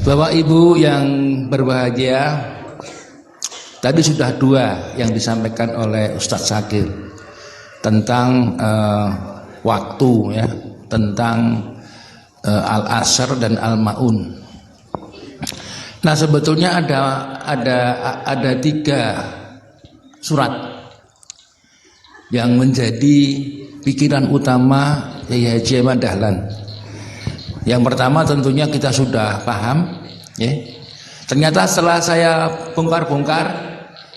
Bapak Ibu yang berbahagia, tadi sudah dua yang disampaikan oleh Ustadz Syakir tentang waktu, ya, tentang Al-Asr dan Al-Ma'un. Nah, sebetulnya ada tiga surat yang menjadi pikiran utama Kiai Haji Ahmad Dahlan. Yang pertama tentunya kita sudah paham, ya. Ternyata setelah saya bongkar-bongkar,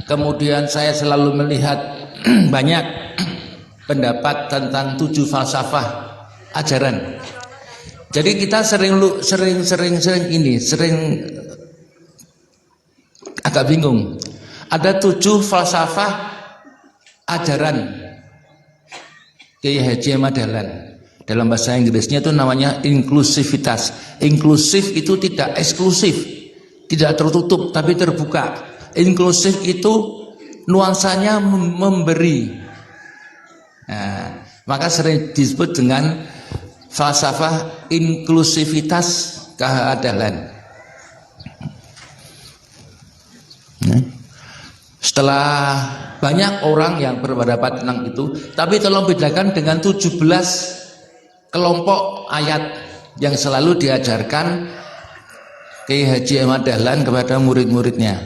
kemudian saya selalu melihat banyak pendapat tentang 7 falsafah ajaran. Jadi kita sering agak bingung. Ada 7 falsafah ajaran Kiai Haji Ahmad Dahlan. Dalam bahasa Inggrisnya itu namanya inklusivitas. Inklusif itu tidak eksklusif, tidak tertutup, tapi terbuka. Inklusif itu nuansanya memberi. Nah, maka sering disebut dengan falsafah inklusivitas keadilan. Setelah banyak orang yang berpendapat tentang itu, tapi tolong bedakan dengan 17 kelompok ayat yang selalu diajarkan Kiai Haji Ahmad Dahlan kepada murid-muridnya.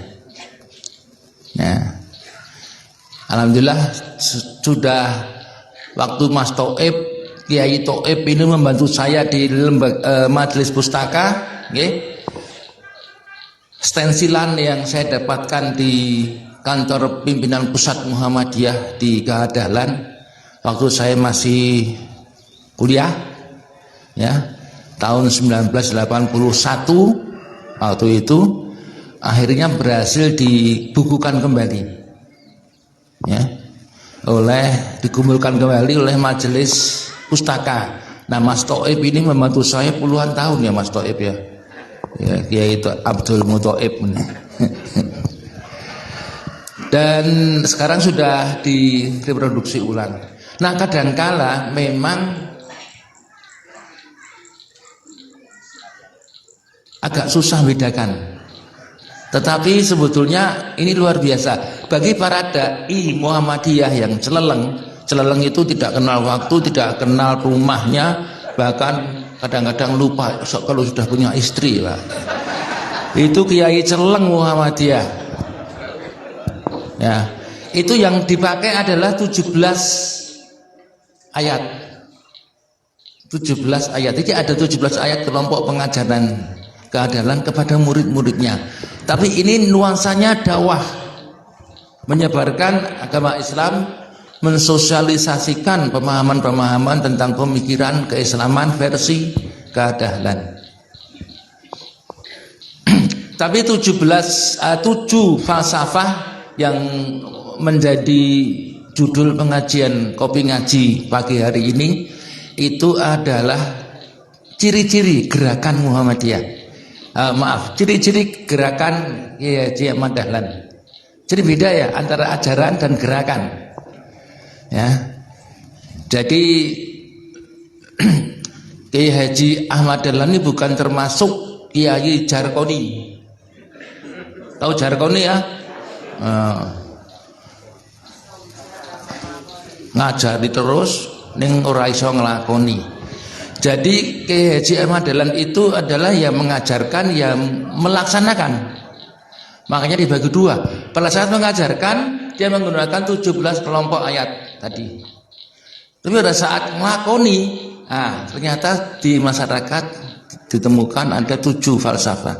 Nah, alhamdulillah sudah waktu Mas Toib, Kiai Toib ini membantu saya di majelis pustaka, stensilan yang saya dapatkan di kantor pimpinan pusat Muhammadiyah di Dahlan waktu saya masih kuliah, ya, tahun 1981. Waktu itu akhirnya berhasil dibukukan kembali, ya, dikumpulkan kembali oleh majelis pustaka. Nah, Mas Toib ini membantu saya puluhan tahun, ya, Mas Toib, ya, yaitu Abdul Muthoib. Dan sekarang sudah direproduksi ulang. Nah, kadangkala memang agak susah bedakan, tetapi sebetulnya ini luar biasa bagi para dai Muhammadiyah yang celeleng itu tidak kenal waktu, tidak kenal rumahnya, bahkan kadang-kadang lupa kalau sudah punya istri, Pak. Itu kiai celeng Muhammadiyah, ya. Itu yang dipakai adalah 17 ayat. 17 ayat. Jadi ada 17 ayat kelompok pengajaran keadilan kepada murid-muridnya. Tapi ini nuansanya dakwah, menyebarkan agama Islam, mensosialisasikan pemahaman-pemahaman tentang pemikiran keislaman versi keadilan. Tapi 7 falsafah yang menjadi judul pengajian Kopi Ngaji pagi hari ini itu adalah ciri-ciri gerakan Muhammadiyah. Ciri-ciri gerakan Kiai Haji Ahmad Dahlan. Jadi beda, ya, antara ajaran dan gerakan, ya. Jadi Kiai Haji Ahmad Dahlan ini bukan termasuk Kiai Jarkoni. Tahu Jarkoni, ya? Ngajari terus ning ora iso nglakoni. Jadi Kiai Haji Ahmad Dahlan itu adalah yang mengajarkan, yang melaksanakan. Makanya dibagi 2. Pada saat mengajarkan dia menggunakan 17 kelompok ayat tadi. Tapi pada saat melakoni, ternyata di masyarakat ditemukan ada 7 falsafah.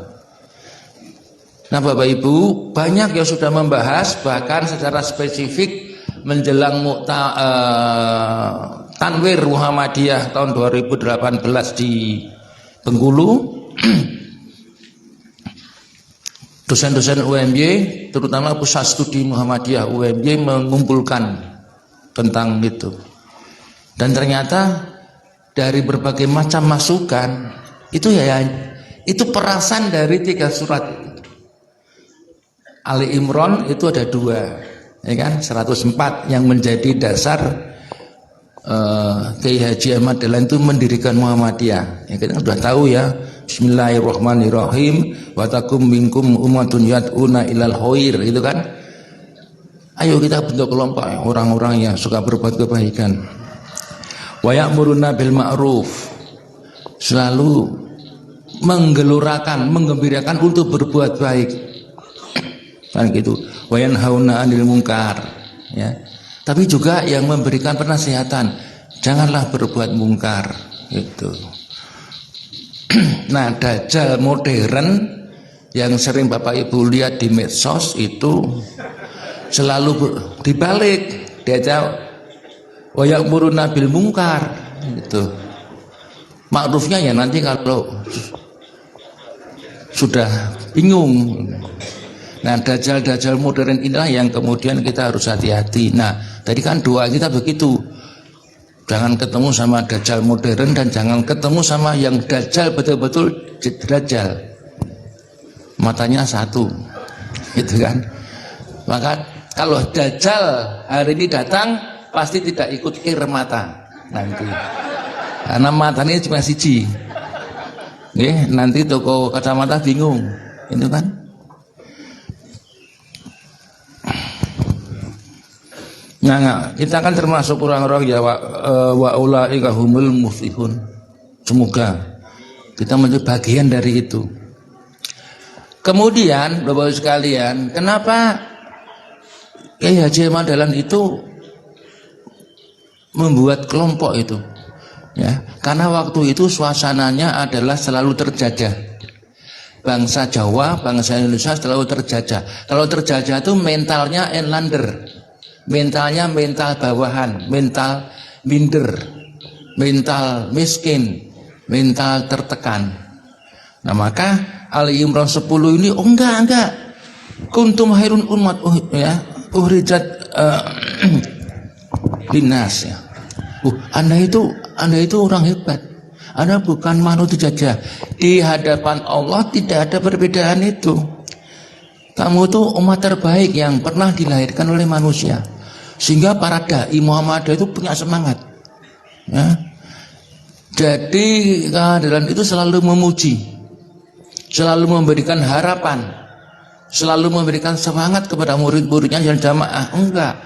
Nah, Bapak Ibu, banyak yang sudah membahas, bahkan secara spesifik menjelang Tanwir Muhammadiyah tahun 2018 di Bengkulu. Dosen-dosen UMY, terutama Pusat Studi Muhammadiyah UMY, mengumpulkan tentang itu. Dan ternyata dari berbagai macam masukan itu, ya, itu perasan dari 3 surat. Ali Imran itu ada 2, ya kan, 104 yang menjadi dasar Kiai Haji Ahmad Dahlan itu mendirikan Muhammadiyah. Ya, kita sudah tahu ya. Bismillahirrahmanirrahim. Wa takum minkum ummatun yad'una ilal khair, gitu kan? Ayo kita bentuk kelompok orang-orang yang suka berbuat kebaikan. Wa ya'muruna bil ma'ruf. Selalu menggelurakan, menggembirakan untuk berbuat baik. Kan gitu. Wa yanhauna 'anil munkar, ya. Tapi juga yang memberikan penasihatan, janganlah berbuat mungkar, gitu. Nah, dajjal modern yang sering Bapak Ibu lihat di medsos itu selalu dibalik, dia wa ya'muruna bil munkar, gitu. Ma'rufnya ya nanti kalau sudah bingung. Nah, dajjal-dajjal modern inilah yang kemudian kita harus hati-hati. Nah, tadi kan doa kita begitu. Jangan ketemu sama dajjal modern dan jangan ketemu sama yang dajjal betul-betul dajjal. Matanya satu. Gitu kan. Maka kalau dajjal hari ini datang pasti tidak ikut kir mata nanti. Karena matanya cuma siji. Nanti toko kacamata bingung. Itu kan. Nah, kita kan termasuk orang-orang ya wa ulaika humul muflihun. Semoga kita menjadi bagian dari itu. Kemudian Bapak-Ibu sekalian, kenapa Kiai Haji Ahmad Dahlan itu membuat kelompok itu? Ya, karena waktu itu suasananya adalah selalu terjajah. Bangsa Jawa, bangsa Indonesia selalu terjajah. Kalau terjajah itu mentalnya enlander. Mentalnya mental bawahan, mental minder, mental miskin, mental tertekan. Nah, maka Ali Imran 10 ini enggak. Kuntum khairun ummat, ya, uhrijat linnas, ya. Anda itu orang hebat. Anda bukan makhluk dijajah. Di hadapan Allah tidak ada perbedaan itu. Kamu itu umat terbaik yang pernah dilahirkan oleh manusia. Sehingga para dai Muhammadiyah itu punya semangat. Ya. Jadi kehadiran itu selalu memuji, selalu memberikan harapan, selalu memberikan semangat kepada murid-muridnya yang jamaah. Enggak,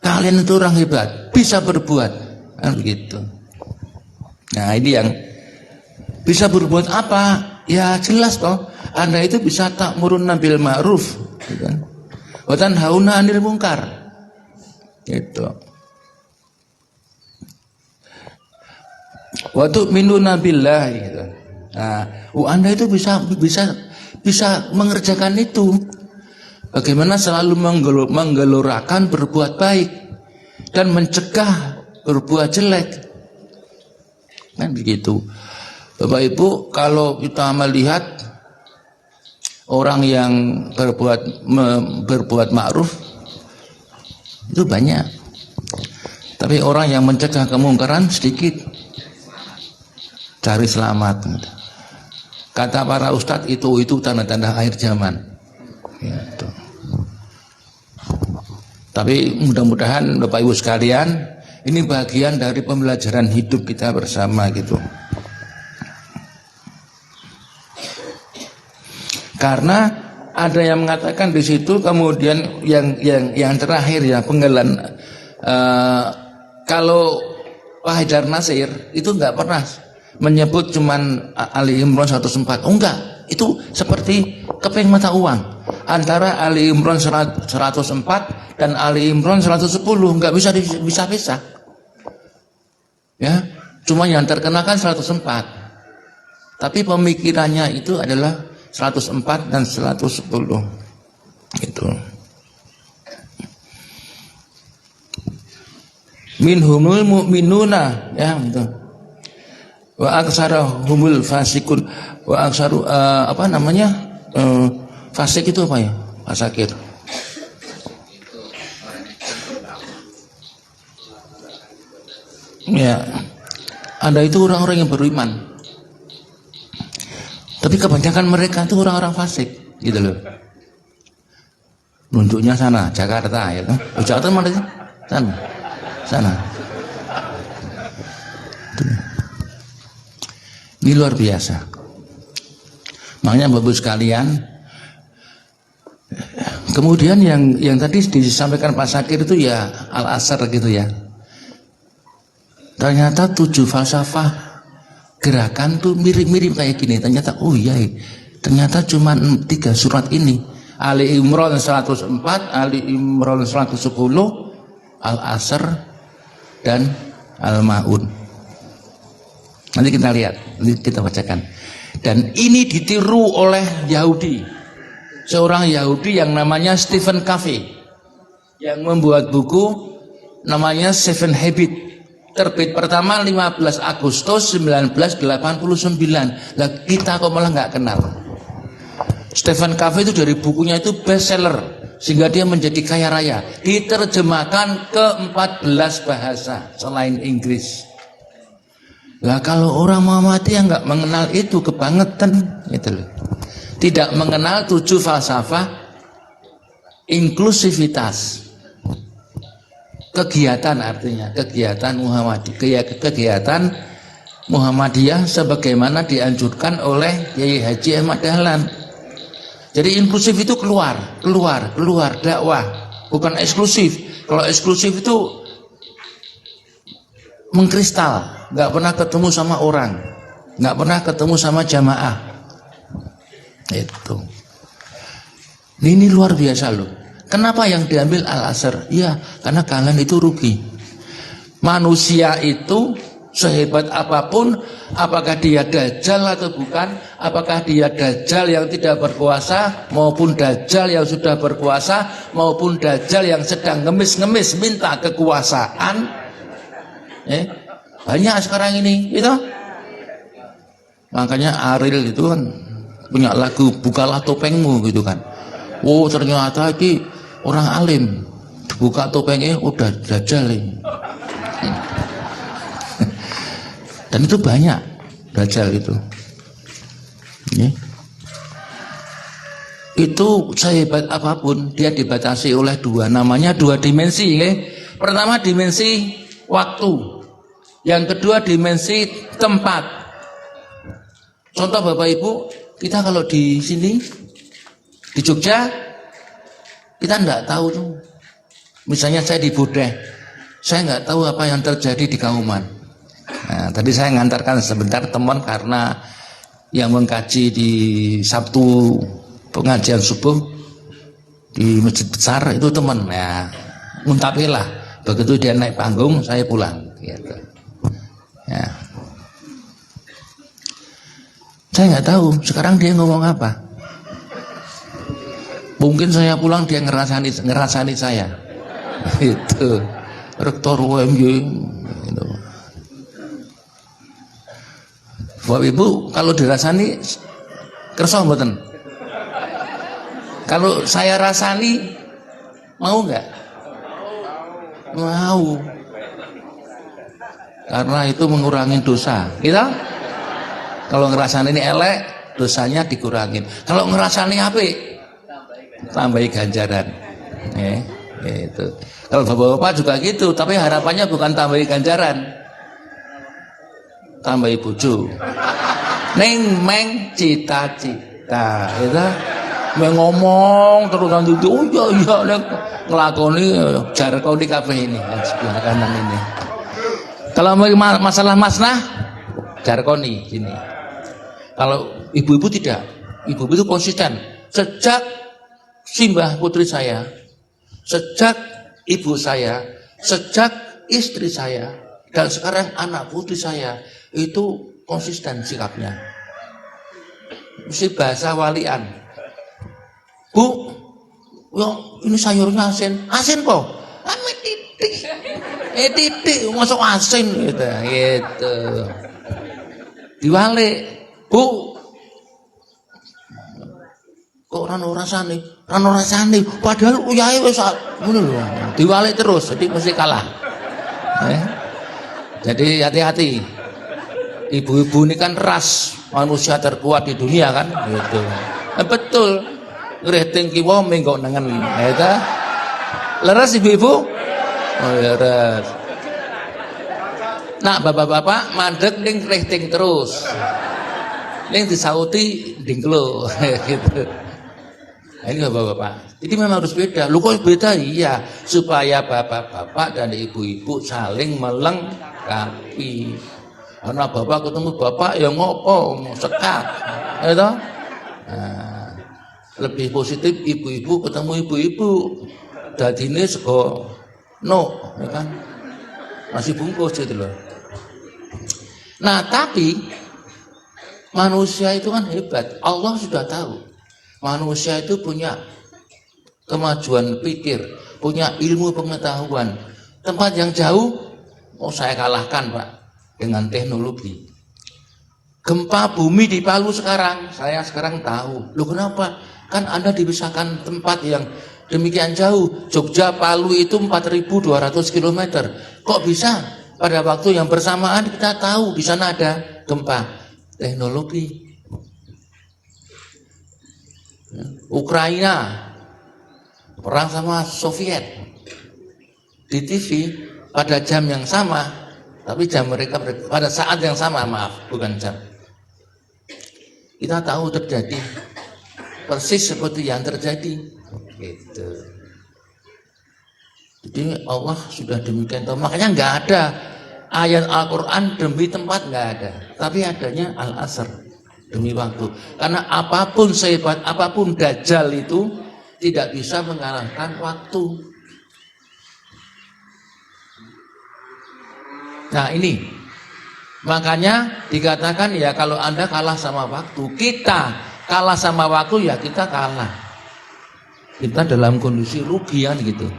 kalian itu orang hebat, bisa berbuat, kan begitu. Nah, ini yang bisa berbuat apa? Ya jelas toh. Anda itu bisa ta'muruna bil ma'ruf, kan? Wa tanhauna 'anil munkar. Itu. Wa tu'minuna billah, gitu. Nah, Anda itu bisa mengerjakan itu. Bagaimana selalu menggelorakan berbuat baik dan mencegah berbuat jelek. Kan begitu. Bapak Ibu, kalau kita melihat orang yang berbuat ma'ruf itu banyak, tapi orang yang mencegah kemungkaran sedikit. Cari selamat. Kata para ustadz, itu tanda-tanda akhir zaman. Gitu. Tapi mudah-mudahan Bapak Ibu sekalian, ini bagian dari pembelajaran hidup kita bersama, gitu. Karena ada yang mengatakan di situ, kemudian yang terakhir ya penggalan, kalau Pak Haidar Nasir itu enggak pernah menyebut cuman Ali Imran 104. Oh enggak, itu seperti keping mata uang antara Ali Imran 104 dan Ali Imran 110, enggak bisa dipisah-pisah. Ya, cuma yang terkenal kan 104. Tapi pemikirannya itu adalah 104 dan 110. Gitu. Minhumul mu'minuna, ya, gitu. Wa aksarahumul fasikun. Wa aksaru fasik itu apa ya? Fasakir. Ya. Anda itu orang-orang yang beriman. Tapi kebanyakan mereka itu orang-orang fasik, gitu loh. Nunjuknya sana, Jakarta, ya kan? Jakarta mana sih? Sana. Ini luar biasa. Makanya Bapak sekalian, kemudian yang tadi disampaikan Pak Sakir itu ya Al-Azhar gitu ya. Ternyata 7 falsafah gerakan tuh mirip-mirip kayak gini. Ternyata oh iya, ternyata cuma 3 surat ini. Ali Imran 104, Ali Imran 110, Al-Azhar dan Al-Ma'un. Nanti kita lihat, nanti kita bacakan. Dan ini ditiru oleh Yahudi. Seorang Yahudi yang namanya Stephen Covey yang membuat buku namanya Seven Habits. Terbit pertama 15 Agustus 1989. Lah kita kok malah nggak kenal. Stephen Covey itu dari bukunya itu bestseller sehingga dia menjadi kaya raya. Diterjemahkan ke 14 bahasa selain Inggris. Lah kalau orang Muhammadiyah nggak mengenal itu kebangetan gitu loh. Tidak mengenal 7 falsafah inklusivitas. Kegiatan artinya kegiatan Muhammadiyah sebagaimana dianjurkan oleh Kiai Haji Ahmad Dahlan. Jadi inklusif itu keluar dakwah, bukan eksklusif. Kalau eksklusif itu mengkristal, nggak pernah ketemu sama orang, nggak pernah ketemu sama jamaah. Itu. Ini luar biasa loh. Kenapa yang diambil Al-Azhar? Iya, karena kalian itu rugi. Manusia itu sehebat apapun, apakah dia dajjal atau bukan, apakah dia dajjal yang tidak berkuasa, maupun dajjal yang sudah berkuasa, maupun dajjal yang sedang ngemis-ngemis minta kekuasaan. Banyak sekarang ini, gitu. Makanya Ariel itu kan punya lagu Bukalah Topengmu gitu kan. Oh ternyata ini orang alim, buka topengnya udah dajjal ini. Dan itu banyak dajjal itu. Itu sehebat apapun dia dibatasi oleh namanya 2 dimensi. Pertama dimensi waktu, yang kedua dimensi tempat. Contoh Bapak Ibu, kita kalau di sini di Jogja, kita enggak tahu tuh. Misalnya saya di Bodeh, saya enggak tahu apa yang terjadi di Kauman. Nah, tadi saya ngantarkan sebentar teman karena yang mengkaji di Sabtu pengajian subuh di masjid besar itu teman. Ya, muntaqilah. Begitu dia naik panggung, saya pulang. Gitu. Ya. Saya nggak tahu sekarang dia ngomong apa. Mungkin saya pulang dia ngerasani saya. Itu rektor UMY gitu. Bapak Ibu kalau dirasani kersa mboten? Kalau saya rasani mau nggak? Mau. Karena itu mengurangi dosa. Gitu? Kalau ngerasani ini elek, dosanya dikurangin. Kalau ngerasani apik, tambahi ganjaran. Itu. Kalau bapak-bapak juga gitu, tapi harapannya bukan tambahi ganjaran, tambahi bojo. Neng meng cita-cita, itu ngomong terus nanti oh iya ngelakoni jarkoni kabeh ini sebelah kanan ini. Kalau masalah masnah jarkoni sini. Kalau ibu-ibu tidak, ibu-ibu itu konsisten. Sejak simbah putri saya, sejak ibu saya, sejak istri saya, dan sekarang anak putri saya itu konsisten sikapnya. Mesti bahasa walian. Bu, ya ini sayurnya asin, asin kok? Ame titik, titik masuk asin gitu, gitu. Diwalik, bu, kok rano rasane, padahal uyahe wis ngono lho. Diwalik terus, jadi mesti kalah. Jadi hati-hati. Ibu-ibu ini kan ras manusia terkuat di dunia kan, gitu. Betul. Rating kiwa mengko nengen, eta. Leres ibu-ibu? Oh ya leres. Nah, bapak-bapak mandek ning rating terus. Yang disauti dingklo gitu. Nah, ini bapak-bapak. Jadi memang harus beda. Lu kok beda? Iya, supaya bapak-bapak dan ibu-ibu saling melengkapi. Karena bapak ketemu bapak yang ngopo, sekat, ya toh? Nah, lebih positif ibu-ibu ketemu ibu-ibu. Dadine sego no, ya kan? Masih bungkus gitu loh. Nah, tapi manusia itu kan hebat. Allah sudah tahu. Manusia itu punya kemajuan pikir, punya ilmu pengetahuan. Tempat yang jauh, saya kalahkan Pak dengan teknologi. Gempa bumi di Palu sekarang, saya sekarang tahu. Loh kenapa? Kan Anda dipisahkan tempat yang demikian jauh. Jogja Palu itu 4.200 km. Kok bisa? Pada waktu yang bersamaan kita tahu di sana ada gempa. Teknologi. Ukraina perang sama Soviet di TV pada jam yang sama, tapi jam mereka pada saat yang sama, maaf, bukan jam. Kita tahu terjadi persis seperti yang terjadi, gitu. Jadi Allah sudah demikian tahu. Makanya nggak ada ayat Al-Quran demi tempat, nggak ada, tapi adanya Al-Asr. Demi waktu, karena apapun sehebat apapun Dajjal itu tidak bisa mengalahkan waktu. Nah ini makanya dikatakan ya kalau Anda kalah sama waktu, kita kalah sama waktu ya kita kalah. Kita dalam kondisi rugian gitu.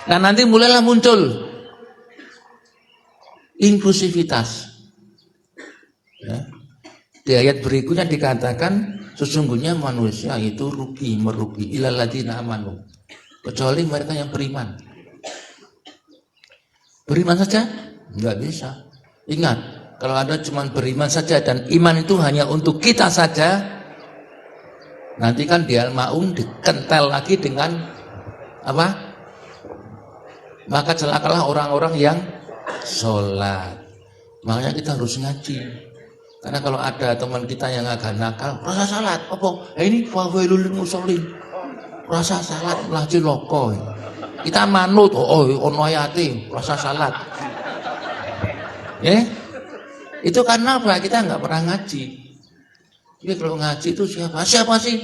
Nah nanti mulailah muncul inklusivitas. Ya. Di ayat berikutnya dikatakan sesungguhnya manusia itu merugi ilal ladzina amanu, kecuali mereka yang beriman. Beriman saja nggak bisa. Ingat, kalau Anda cuma beriman saja dan iman itu hanya untuk kita saja, nanti kan di Al-Maun dikentel lagi dengan apa? Maka celakalah orang-orang yang sholat. Makanya kita harus ngaji. Karena kalau ada teman kita yang agak nakal, rasa salat, apa? Ini fawailul musholin. Rasa salat lah ciloko. Kita manut, ono ayate, rasa salat. Itu karena apa? Kita nggak pernah ngaji. Jadi kalau ngaji itu siapa? Siapa sih?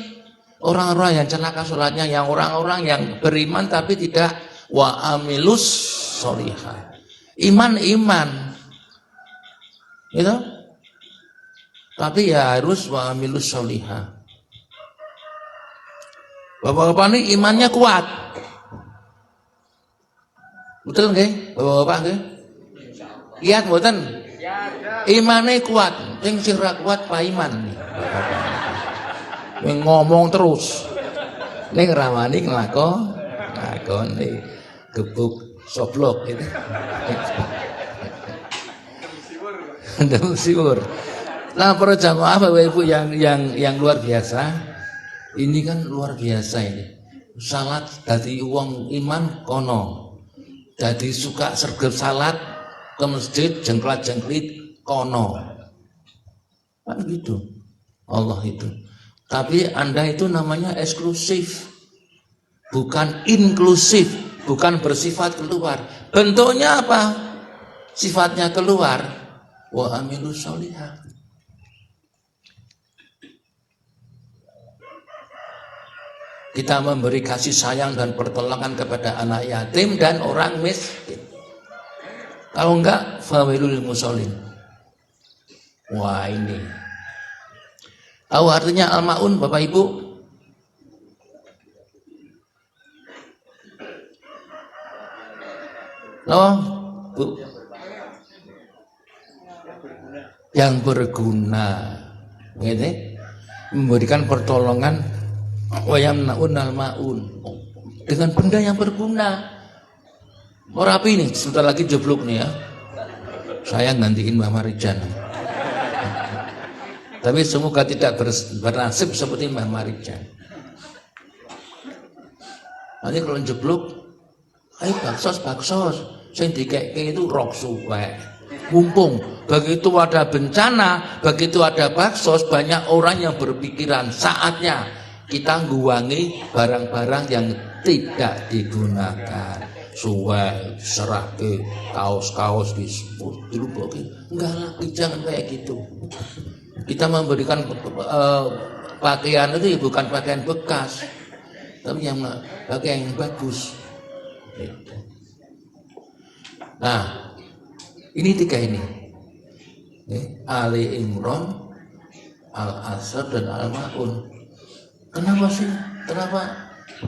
Orang-orang yang celaka sholatnya, yang orang-orang yang beriman tapi tidak wa amilus sholihah. Iman, gitu. Tapi ya harus wa amilus sholihah. Bapak-bapak ini imannya kuat. Betul nggih? Bapak-bapak nggih? Lihat mboten? Imannya kuat. Sing ra kuat Pak Iman. Ngomong terus. Ning rawani nglakoni gebuk soblok gitu. Ndem siwur. Nah para jamaah Bapak Ibu yang luar biasa, ini kan luar biasa ini. Salat dadi wong iman kono, dadi suka sergap salat ke masjid jengklat-jengklit kono, kan gitu Allah itu. Tapi Anda itu namanya eksklusif, bukan inklusif, bukan bersifat keluar. Bentuknya apa? Sifatnya keluar. Wa amilus sholihah. Kita memberi kasih sayang dan pertolongan kepada anak yatim dan orang miskin. Kalau enggak, fawailul musholin. Wah ini. Tahu artinya Al-Maun Bapak Ibu? Loh, Bu. Yang berguna. Gitu. Memberikan pertolongan wayamnaun al-maun dengan benda yang berguna. Mau rapi nih, sebentar lagi jeblok nih ya. Saya gantiin Mbah Marijan. Tapi semoga tidak bernasib seperti Mbah Marijan. Nanti kalau jeblok, ayo baksos, sing dikeke itu rok suwek. mumpung begitu ada bencana, begitu ada baksos, banyak orang yang berpikiran saatnya kita nguwangi barang-barang yang tidak digunakan. Suwe serah ke kaos-kaos dulu enggak lagi, jangan kayak gitu. Kita memberikan pakaian itu bukan pakaian bekas, tapi yang pakaian yang bagus. Nah, ini tiga ini. Ali Imran, Al-Asr dan Al-Ma'un. Kenapa sih? Kenapa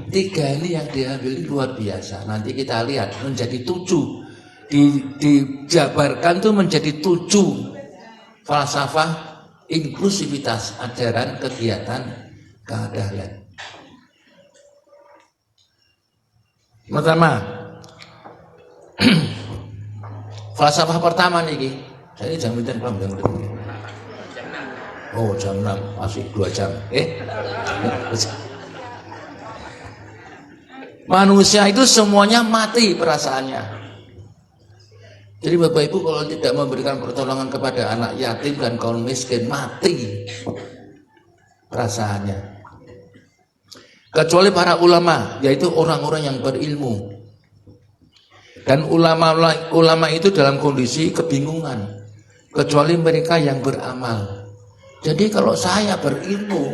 tiga ini yang diambil luar biasa? Nanti kita lihat menjadi 7. Dijabarkan tuh menjadi 7 falsafah inklusivitas ajaran kegiatan keadilan. Pertama, falsafah pertama nih, saya jam pinten Pak? Oh, jam 6, masih 2 jam. Manusia itu semuanya mati perasaannya. Jadi Bapak Ibu kalau tidak memberikan pertolongan kepada anak yatim dan kaum miskin, mati perasaannya. Kecuali para ulama, yaitu orang-orang yang berilmu. Dan ulama itu dalam kondisi kebingungan, kecuali mereka yang beramal. Jadi kalau saya berilmu,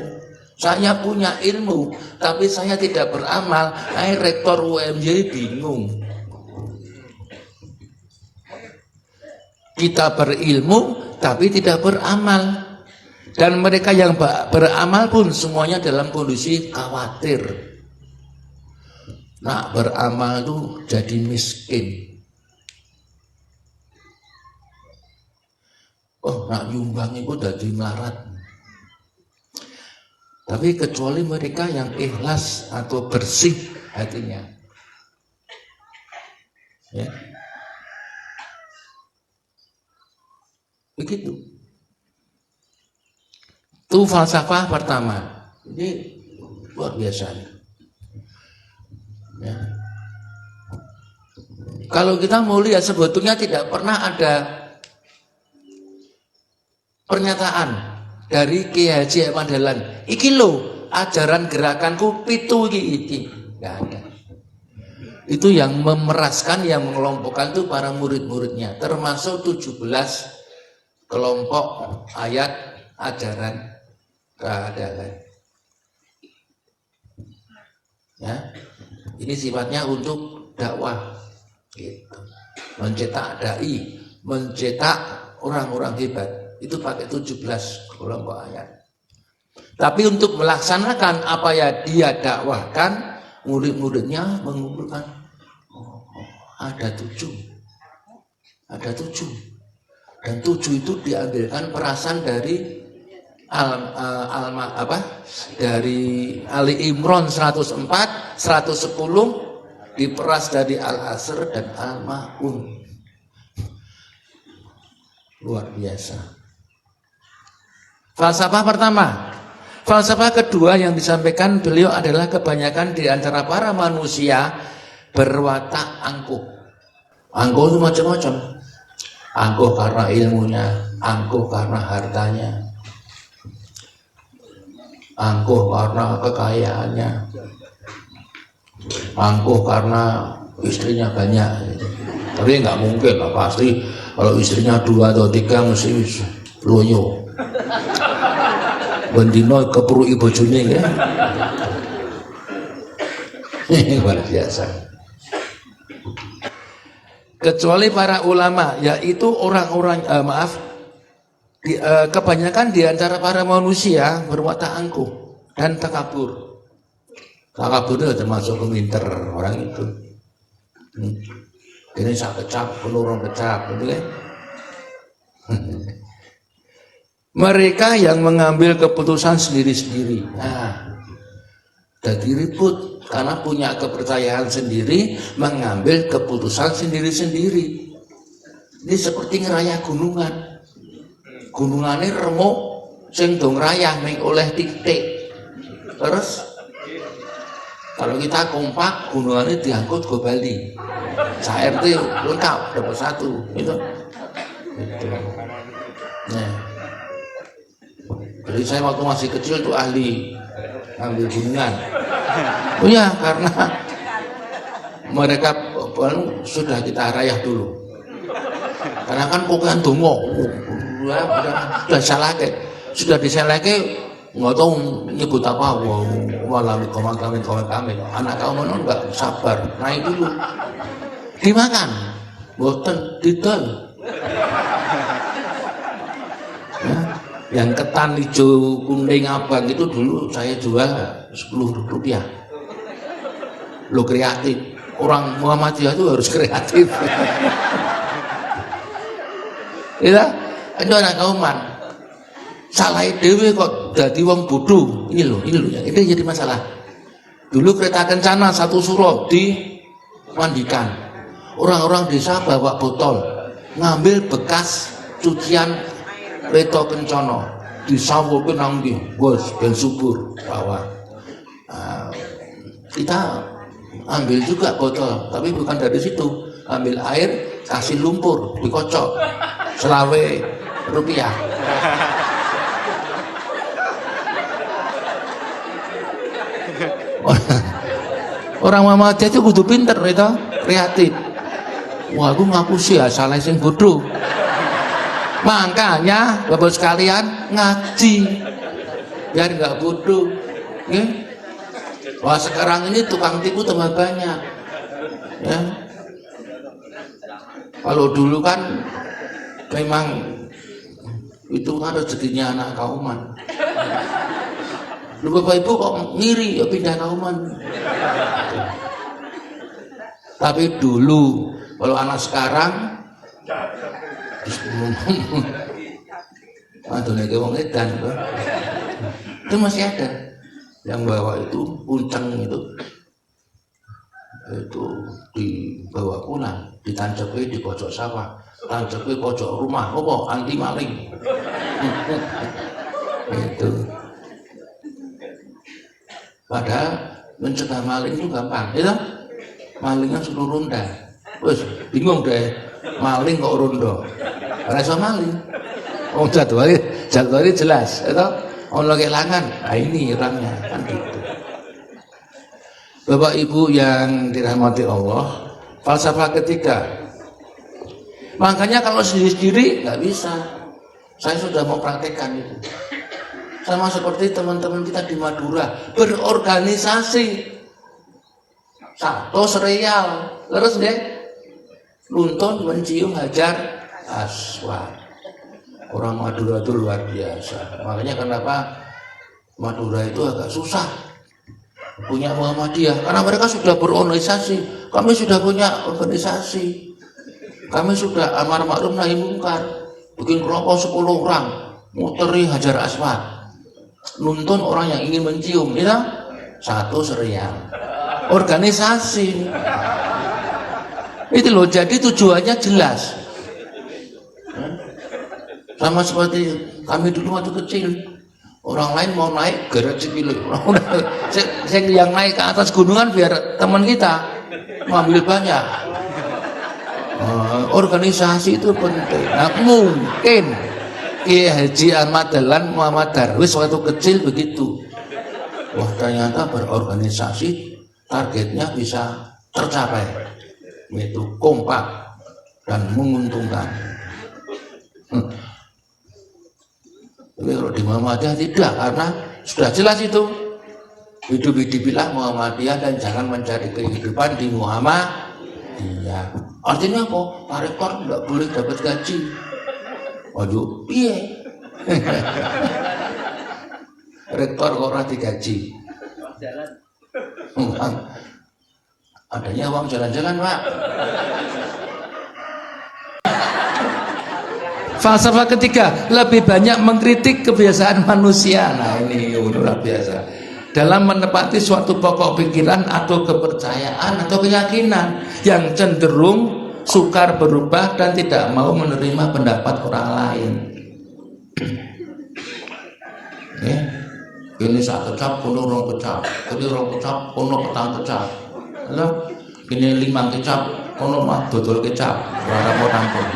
saya punya ilmu, tapi saya tidak beramal, rektor UMY bingung. Kita berilmu, tapi tidak beramal. Dan mereka yang beramal pun semuanya dalam kondisi khawatir. Nak beramal itu jadi miskin. Oh, nak nyumbang itu jadi melarat. Tapi kecuali mereka yang ikhlas atau bersih hatinya. Ya. Begitu. Itu falsafah pertama. Ini luar biasa. Ya. Kalau kita mau lihat sebetulnya tidak pernah ada pernyataan dari Kiai Haji Ahmad Dahlan, iki lo ajaran gerakanku pitu iki. Enggak ada. Itu yang memeraskan, yang mengelompokkan itu para murid-muridnya, termasuk 17 kelompok ayat ajaran keadilan. Ya, ini sifatnya untuk dakwah, gitu. Mencetak dai, mencetak orang-orang hebat. Itu pakai 17 kelompok ayat. Tapi untuk melaksanakan apa yang dia dakwahkan, murid-muridnya mengumpulkan ada 7. Dan 7 itu diambilkan perasan dari dari Ali Imran 104, 110 diperas dari Al-Asr dan Al-Ma'un. Luar biasa. Falsafah pertama. Falsafah kedua yang disampaikan beliau adalah kebanyakan di antara para manusia berwatak angkuh. Angkuh itu macam-macam. Angkuh karena ilmunya, angkuh karena hartanya, angkuh karena kekayaannya, angkuh karena istrinya banyak. Tapi nggak mungkin lah, pasti kalau istrinya 2 atau 3 mesti loyo. Bendino kepuru ibu bojone ya. Luar biasa. Kecuali para ulama, yaitu orang-orang kebanyakan di antara para manusia berwatak angkuh dan takabur. Takabur itu termasuk peminter orang itu. Ini sak kecap, penurun kecap, gitu kan? Mereka yang mengambil keputusan sendiri-sendiri. Nah, jadi ribut karena punya kepercayaan sendiri, mengambil keputusan sendiri-sendiri. Ini seperti ngerayah gunungan. Gunungannya remuk, sing dong rayah meng oleh titik. Terus kalau kita kompak, gunungannya diangkut ke Bali. RT lengkap dapat 1, gitu. Gitu. Nah, jadi saya waktu masih kecil tuh ahli ambil gunungan. Oh ya, karena mereka sudah kita rayah dulu. Karena kan pokoknya dongo, sudah disalahke, nggak tahu nyebut apa, walami kami, anak kamu nggak sabar, naik dulu, dimakan, boten didol. Ya, yang ketan hijau kuning abang itu dulu saya jual 10 rupiah. Lo kreatif, orang Muhammadiyah itu harus kreatif. Ya, itu anak kauman. Salah dewe kok jadi wong bodoh. Ini loh ya. Ini jadi masalah. Dulu kereta kencana satu suro dimandikan. Orang-orang desa bawa botol, ngambil bekas cucian kereta kencana, disawurke nang ndi, bos ben subur bawa. Kita ambil juga botol, tapi bukan dari situ. Ambil air, kasih lumpur, dikocok, selawe rupiah. Orang Muhammadiyah itu kudu pinter itu, kreatif. Wah, aku ngaku sih ya salah sing bodoh. Makanya Bapak sekalian ngaji biar nggak bodoh. Ya. Wah, sekarang ini tukang tipu tambah banyak. Ya. Kalau dulu kan memang itu kan rezekinya anak kauman. Lu Bapak Ibu kok ngiri ya pindah kauman. Tapi dulu kalau anak sekarang adoleke wong edan itu masih ada yang bawa itu punceng itu dibawa pulang, ditancepi di pojok sawah, tancepi pojok rumah, anti maling. Itu padahal mencegah maling itu gampang, ya? Malingnya suruh ronda, wes bingung deh, maling kok rondo, rasa maling. Oh jadwalnya jelas, itu ono kelangan, nah ini orangnya kan gitu. Bapak Ibu yang dirahmati Allah, falsafah ketiga. Makanya kalau sendiri-sendiri nggak bisa. Saya sudah mau praktekkan itu. Sama seperti teman-teman kita di Madura berorganisasi. Satu serial, terus deh Luntun mencium Hajar Aswad. Orang Madura itu luar biasa. Makanya kenapa Madura itu agak susah punya Muhammadiyah, karena mereka sudah berorganisasi. Kami sudah punya organisasi, kami sudah amar ma'ruf nahi mungkar, bikin kelompok 10 orang muteri Hajar Aswad, nuntun orang yang ingin mencium, ya satu serial organisasi. Itu loh, jadi tujuannya jelas. Sama seperti kami dulu waktu kecil, orang lain mau naik gerak cilik, saya yang naik ke atas gunungan biar teman kita mengambil banyak. Organisasi itu penting. Nah, mungkin Kiai Haji Ahmad Dahlan Muhammad Darwis waktu kecil begitu. Wah, ternyata berorganisasi targetnya bisa tercapai, yaitu kompak dan menguntungkan. Tapi kalau di Muhammadiyah tidak, karena sudah jelas itu hidup-hidupilah Muhammadiyah dan jangan mencari kehidupan di Muhammadiyah. Artinya apa? Pak Rektor tidak boleh dapat gaji. Waduh, piye? Rektor kok ora digaji? Adanya uang jalan-jalan, Pak. Falsafah ketiga, lebih banyak mengkritik kebiasaan manusia. Nah, ini luar biasa. Dalam menepati suatu pokok pikiran atau kepercayaan atau keyakinan yang cenderung sukar berubah dan tidak mau menerima pendapat orang lain. Ini sak kecap, kono rong kecap, ini rong kecap, kono petang kecap. Ini 5 kecap, kono mah dodol kecap, ora mau tampung.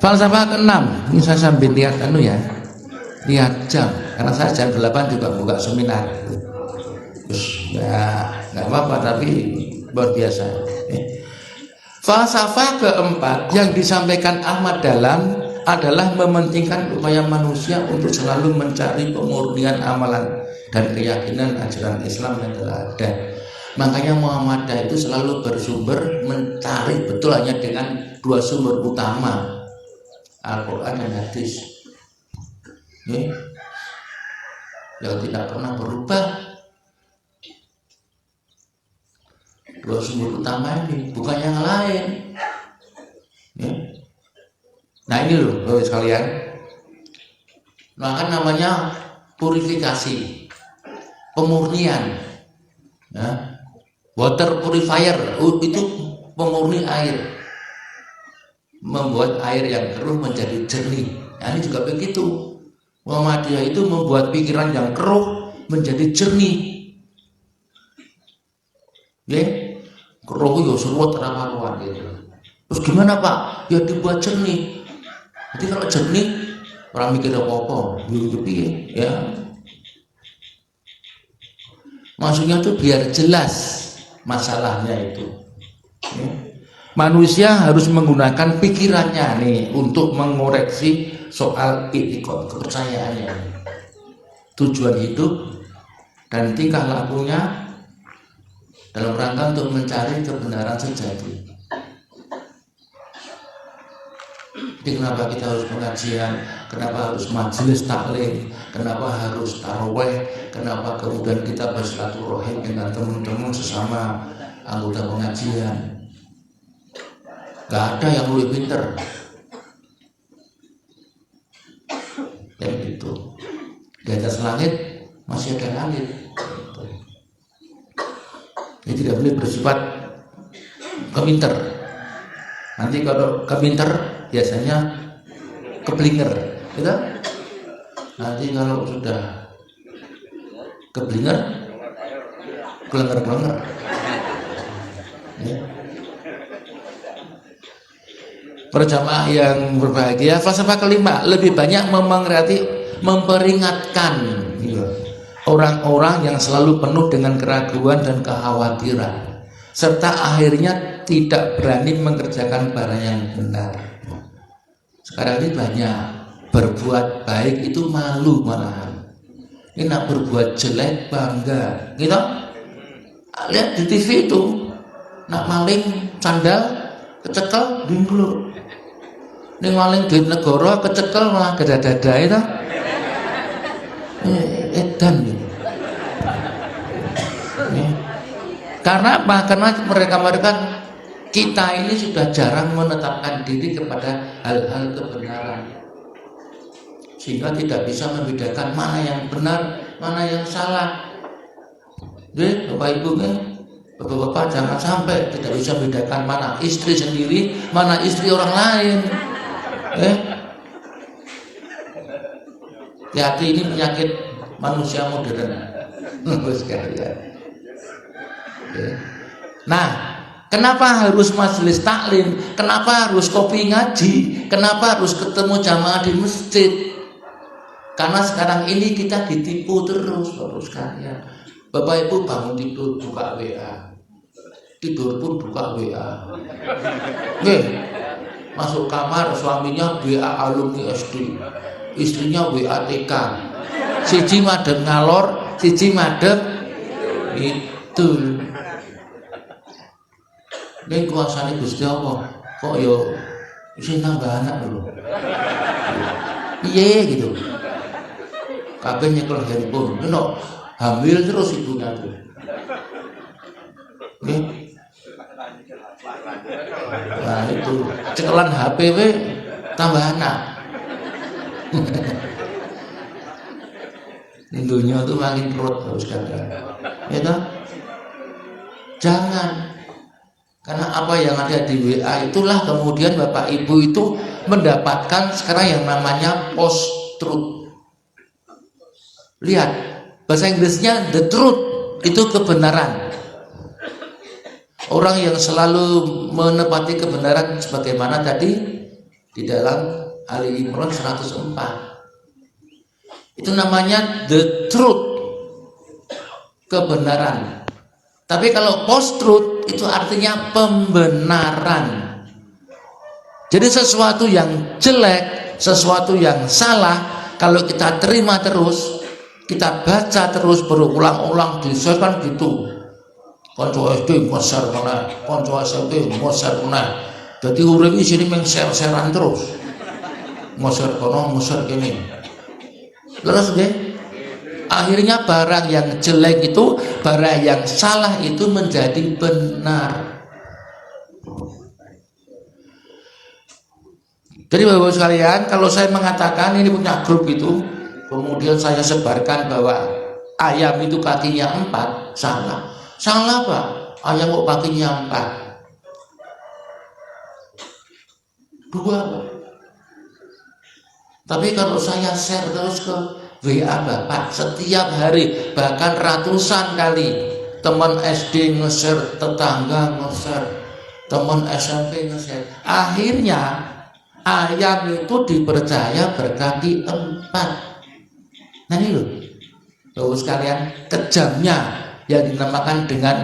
Falsafah keenam, ini saya sambil lihat lihat jam, karena saya jam 8 juga buka seminar. Terus ya nggak apa-apa, tapi luar biasa. Falsafah keempat yang disampaikan Ahmad Dahlan adalah mementingkan upaya manusia untuk selalu mencari pemurnian amalan dan keyakinan ajaran Islam yang telah ada. Makanya Muhammadiyah itu selalu bersumber mencari betul hanya dengan dua sumber utama, Al-Quran dan hadis, yang tidak pernah berubah. Dua sumber utama ini, bukan yang lain. Nah ini loh Bapak sekalian, maka namanya purifikasi, pemurnian, water purifier, itu pemurni air, membuat air yang keruh menjadi jernih. Nah, ini juga begitu. Muhammadiyah itu membuat pikiran yang keruh menjadi jernih. Keruh ya seruat rawan gitu. Terus gimana Pak? Ya dibuat jernih. Jadi kalau jernih, orang mikir apa-apa, ya. Maksudnya itu biar jelas masalahnya itu. Manusia harus menggunakan pikirannya nih untuk mengoreksi soal itikad, kepercayaannya, tujuan hidup dan tingkah lakunya dalam rangka untuk mencari kebenaran sejati. Jadi kenapa kita harus pengajian, kenapa harus majelis taklim, kenapa harus taraweh, kenapa kemudian kita bersilaturahim dengan teman-teman sesama anggota pengajian. Gak ada yang lebih pinter. Dan itu di atas langit masih ada langit. Ini tidak boleh bersifat kepinter. Nanti kalau kepinter biasanya keblinger, gitu. Nanti kalau sudah keblinger, kelenger-kelenger. Berjamaah yang berbahagia. Falsafah kelima, lebih banyak memperingatkan orang-orang yang selalu penuh dengan keraguan dan kekhawatiran, serta akhirnya tidak berani mengerjakan barang yang benar. Sekarang ini banyak berbuat baik itu malu malahan. Ini nak berbuat jelek bangga, gitu. Lihat di TV itu, nak maling sandal kecekel dingklur. Ini maling duit negara kecekel malah gada-gada itu. Edan gitu. Karena apa? Karena mereka kita ini sudah jarang menetapkan diri kepada hal-hal kebenaran, sehingga tidak bisa membedakan mana yang benar, mana yang salah. Jadi Bapak Ibu, Bapak-bapak jangan sampai tidak bisa membedakan mana istri sendiri, mana istri orang lain. Hati ini penyakit manusia modern. Nah, kenapa harus majelis taklim? Kenapa harus kopi ngaji? Kenapa harus ketemu jamaah di masjid? Karena sekarang ini kita ditipu terus, Bapak sekalian. Bapak Ibu bangun tidur buka WA, tidur pun buka WA. Masuk kamar suaminya WA alumni SD, istrinya WA TK. Siji madem ngalor, siji madem itu. Ini kuasane Gusti Allah. Kok yo isi nambah anak dulu. Iya gitu. Kabeh nyekel handphone. Ono hamil terus ibunya tuh. Nah itu cekelan HP tambah anak. Dunia tuh makin perut harus kadang. Ya toh? Jangan. Karena apa yang ada di WA itulah kemudian Bapak Ibu itu mendapatkan sekarang yang namanya post truth. Lihat, bahasa Inggrisnya the truth, itu kebenaran. Orang yang selalu menepati kebenaran sebagaimana tadi di dalam Ali Imran 104. Itu namanya the truth, kebenaran. Tapi kalau post truth itu artinya pembenaran. Jadi sesuatu yang jelek, sesuatu yang salah, kalau kita terima terus, kita baca terus berulang-ulang, disesuaikan gitu. Konco SD moser mana, konco SMP moser mana. Jadi urip di sini mengser-seran terus. Moser kono, moser kene. Terus deh, akhirnya barang yang jelek itu, barang yang salah itu menjadi benar. Jadi Bapak sekalian, kalau saya mengatakan ini punya grup itu, kemudian saya sebarkan bahwa ayam itu kakinya 4, salah. Salah Pak, ayam kok kakinya 4? 2 Pak. Tapi kalau saya share terus ke WA Bapak setiap hari, bahkan ratusan kali, teman SD nge-share, tetangga nge-share, teman SMP nge-share, akhirnya ayam itu dipercaya berkaki 4. Nah ini loh Bapak sekalian, kejamnya yang dinamakan dengan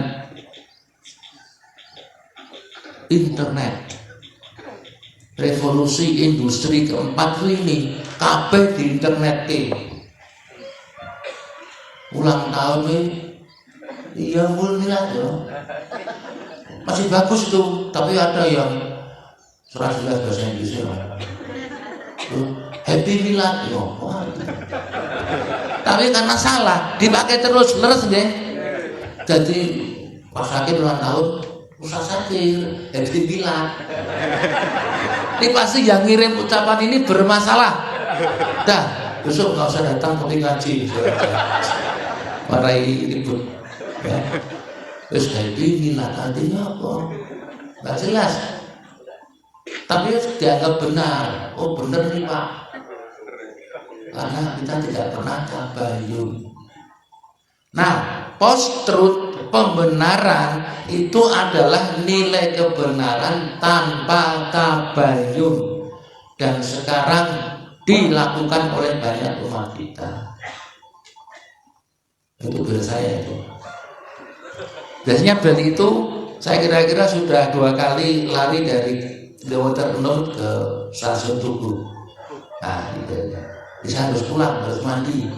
internet. Revolusi industri keempat ini kabeh di internet ulang tahun iya mulai ya. Masih bagus itu, tapi ada yang serah jelas bahasa Inggris Happy Milad ya. Tapi karena salah dipakai terus leres deh. Jadi pas sakit ulang tahun usah sakit Happy Milad. Ini pasti yang ngirim ucapan ini bermasalah. Dah besok nggak usah datang tapi ngaji. Marai ribut. Ya. Terus Happy Milad artinya apa? Nggak jelas. Tapi dianggap benar. Oh benar nih Pak, karena kita tidak pernah tabayun. Nah, post truth, pembenaran itu adalah nilai kebenaran tanpa tabayun, dan sekarang dilakukan oleh banyak umat kita. Itu biasa saya itu. Biasanya beli itu saya kira-kira sudah 2 kali lari dari The Waternote ke Stasiun Tugu. Nah, gitu. Bisa harus pulang, harus mandi,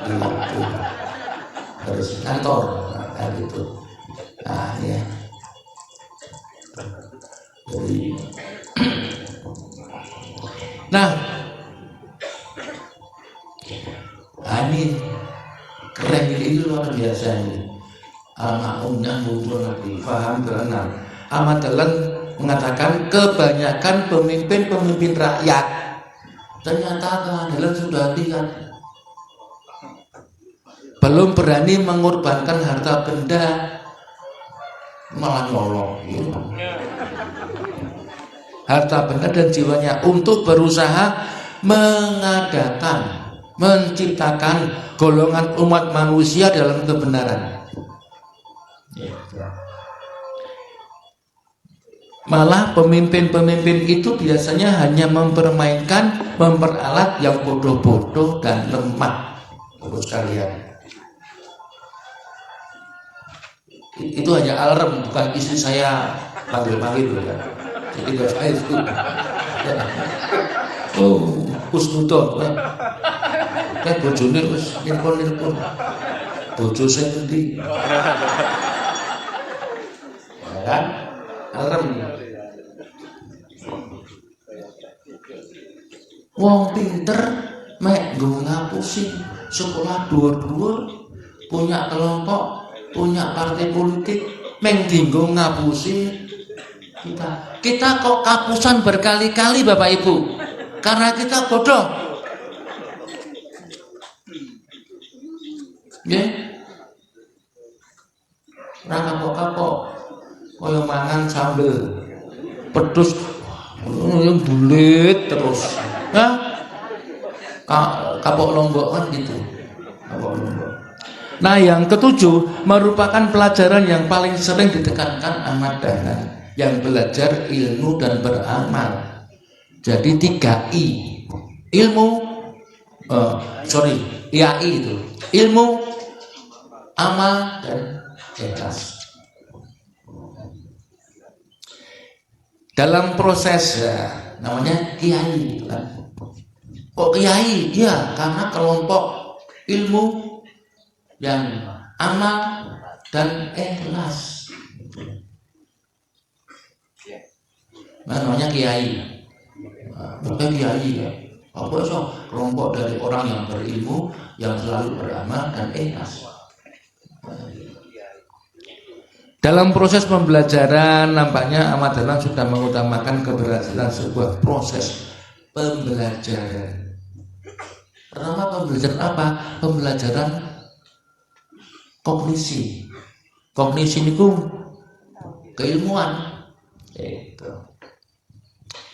gitu. Harus kantor, nah, gitu. Nah, ya. Jadi, nah, ini keren ini luar biasa ini. Al-Ma'unnya muncul lagi, faham berenang. Ahmad Dahlan mengatakan kebanyakan pemimpin rakyat ternyata keadilan sudah lihat, belum berani mengorbankan harta benda, malah nyolong harta benda dan jiwanya untuk berusaha mengadakan, menciptakan golongan umat manusia dalam kebenaran. Malah pemimpin-pemimpin itu biasanya hanya mempermainkan, memperalat yang bodoh-bodoh dan lemah. Terus kalian, itu hanya alarm, bukan istri saya panggil-panggil ya. Jadi gak saya itu. Oh, kusnuto. Kayak bojone wis nilpon. Bojo saya tadi. Ya kan? Alarm. Wong pinter mek nggo ngapusi sekolah dhuwur-dhuwur, punya kelompok, punya partai politik, meng dinggo ngapusi kita kok kapusan berkali-kali Bapak Ibu, karena kita bodoh. Nggih. Ora kapok-kapok koyo mangan sambel pedes yang bulit terus. Kapok lombok kan gitu. Kapok lombok. Nah, yang ketujuh merupakan pelajaran yang paling sering ditekankan Ahmad Dahlan, yang belajar ilmu dan beramal. Jadi 3 I. Ilmu IAI itu. Ilmu, amal, dan ikhlas. Dalam proses namanya kiai kan. Kok kiai? Iya, karena kelompok ilmu yang amal dan ikhlas. Namanya kiai. Bukan kiai ya. Apa sih? Kelompok dari orang yang berilmu, yang selalu beramal dan ikhlas. Dalam proses pembelajaran nampaknya Ahmad Dahlan sudah mengutamakan keberhasilan sebuah proses pembelajaran. Pertama pembelajaran apa? Pembelajaran kognisi. Kognisi itu keilmuan. Itu.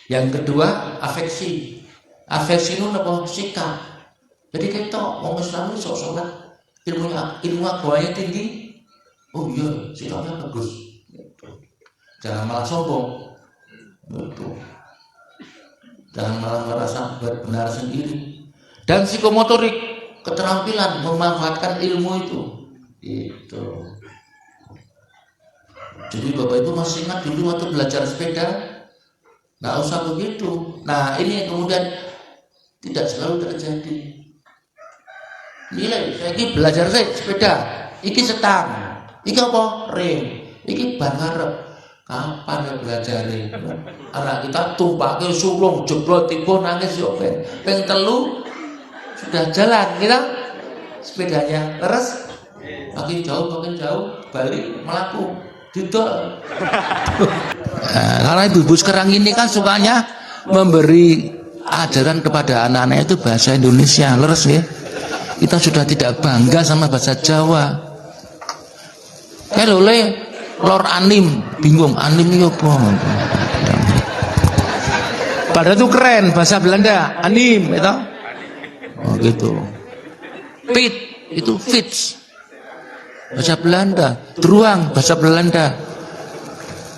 Yang kedua afeksi. Afeksi itu apa? Sikap. Jadi kita mau Islam itu sholat ilmu agamanya tinggi. Oh iya, sikapnya bagus. Jangan malah sombong. Jangan malah merasa benar sendiri. Dan psikomotorik, keterampilan memanfaatkan ilmu itu. Itu. Jadi Bapak Ibu masih ingat dulu waktu belajar sepeda, nggak usah begitu. Nah ini yang kemudian tidak selalu terjadi. Nilai, saya ini belajar sepeda, iki setang. Iki apa? Rem. Iki ban ngarep. Kapan ya belajare? Anak kita tumpake sulung jeblok tiba nangis yo ben. Ping 3 sudah jalan kita sepedanya. Terus makin jauh balik melaku didol. Karena ibu-ibu sekarang ini kan sukanya memberi ajaran kepada anak-anaknya itu bahasa Indonesia. Leres ya. Kita sudah tidak bangga sama bahasa Jawa. Kalau lor anim bingung anim itu apa? Padahal itu keren bahasa Belanda anim itu. Oh gitu. Fit itu fits bahasa Belanda. Druang bahasa Belanda.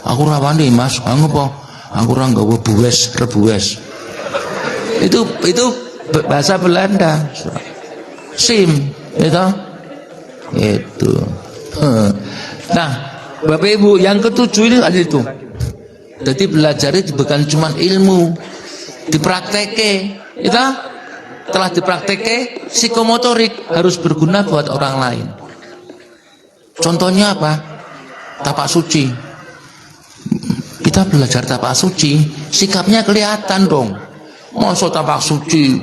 Aku rawani mas, kamu apa? Aku orang gawe rebues. Itu bahasa Belanda. Sim itu. Itu. Nah, Bapak Ibu, yang ketujuh ini ada itu. Jadi belajar itu bukan cuma ilmu, dipraktekke. Itu telah dipraktekke, psikomotorik harus berguna buat orang lain. Contohnya apa? Tapak suci. Kita belajar tapak suci, sikapnya kelihatan dong. Masa tapak suci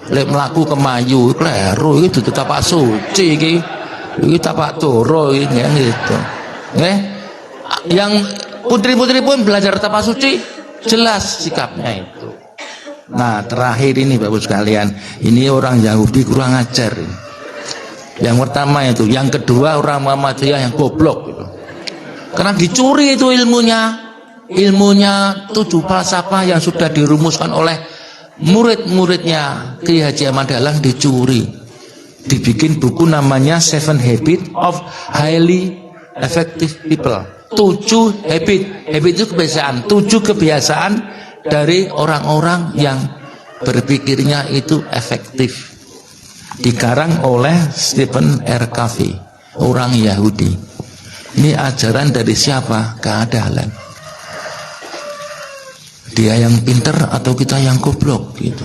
lek mlaku kemayu, kleru itu tapak suci iki. Iki tapak toro ini yang gitu. Yang putri-putri pun belajar tapak suci jelas sikapnya itu. Nah terakhir ini Bapak sekalian, ini orang Yahudi kurang ajar. Yang pertama itu, yang kedua orang Muhammadiyah yang goblok gitu. Karena dicuri itu ilmunya 7 falsafah yang sudah dirumuskan oleh murid-muridnya Kiai Haji Ahmad Dahlan dicuri. Dibikin buku namanya 7 Habits of Highly Effective People. 7 habit itu kebiasaan, 7 kebiasaan dari orang-orang yang berpikirnya itu efektif. Dikarang oleh Stephen R. Covey, orang Yahudi. Ini ajaran dari siapa? Keadalan. Dia yang pinter atau kita yang goblok gitu.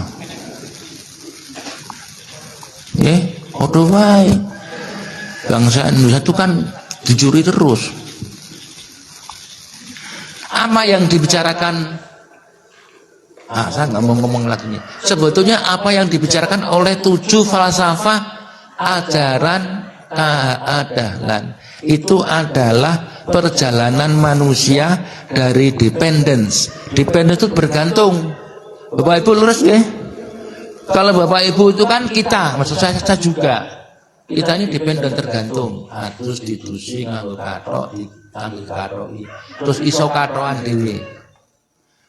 Odo wae. Bangsa Indonesia itu kan dicuri terus. Apa yang dibicarakan? Saya nggak mau ngomong lagi nih. Sebetulnya apa yang dibicarakan oleh 7 falsafah ajaran keadalan itu adalah perjalanan manusia dari dependence. Dependence itu bergantung. Bapak Ibu lurus ya. Kalau Bapak Ibu itu kan kita, maksud saya juga. Kita ini dependen tergantung. Terus ditusi nganggo kathok, diambil kathok. Terus iso kathokan dhewe.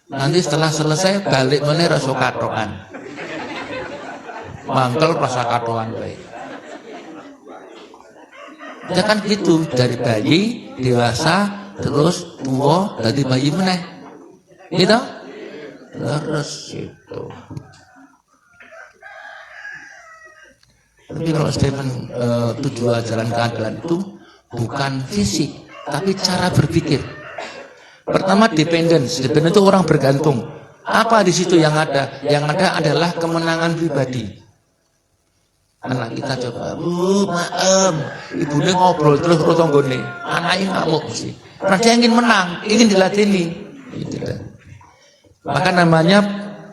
Nanti setelah selesai balik meneh rasa kathokan. Mangkel rasa kathokan wae. Ya kan gitu, dari bayi, dewasa, terus tua, dari bayi meneh. Gitu? leres itu. Tapi kalau Stephen tujuan jalan keadilan itu bukan fisik, tapi cara berpikir. Pertama dependence itu orang bergantung. Apa di situ yang ada? Yang ada adalah kemenangan pribadi. Anak kita coba, maem, ibunya ngobrol terus rotonggone, anaknya ngamuk sih. Karena dia ingin menang, ingin dilatini. Maka namanya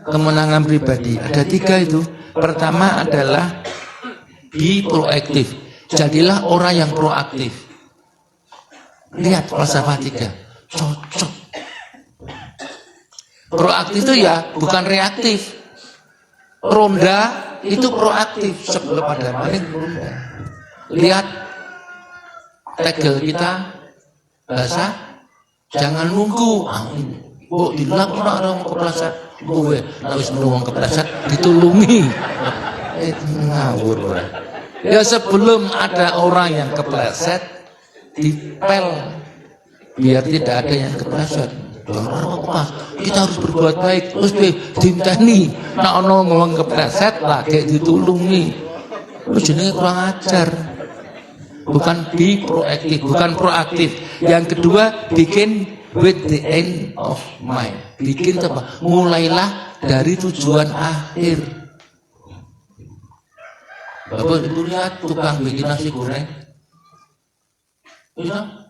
kemenangan pribadi. Ada 3 itu. Pertama adalah be proaktif. Jadilah orang yang proaktif. Lihat falsafah 3. Cocok. Proaktif itu ya bukan reaktif. Ronda itu proaktif sebelum ada maling ronda. Lihat tegel kita basah, jangan nunggu. Bu dilap orang kepleset, gue harus menunggu kepleset ditulungi. Ngawur. Ya sebelum ada orang yang kepleset, dipel biar tidak ada yang kepleset. Kita harus berbuat baik terus dinteni nak ono ngomong kepleset lah kayak ditulungi. Lu jenenge kurang ajar. Bukan be proaktif, bukan proaktif. Yang kedua bikin with the end of mind. Bikin apa? Mulailah dari tujuan akhir. Bapak Ibu lihat tukang bikin nasi goreng. Bisa?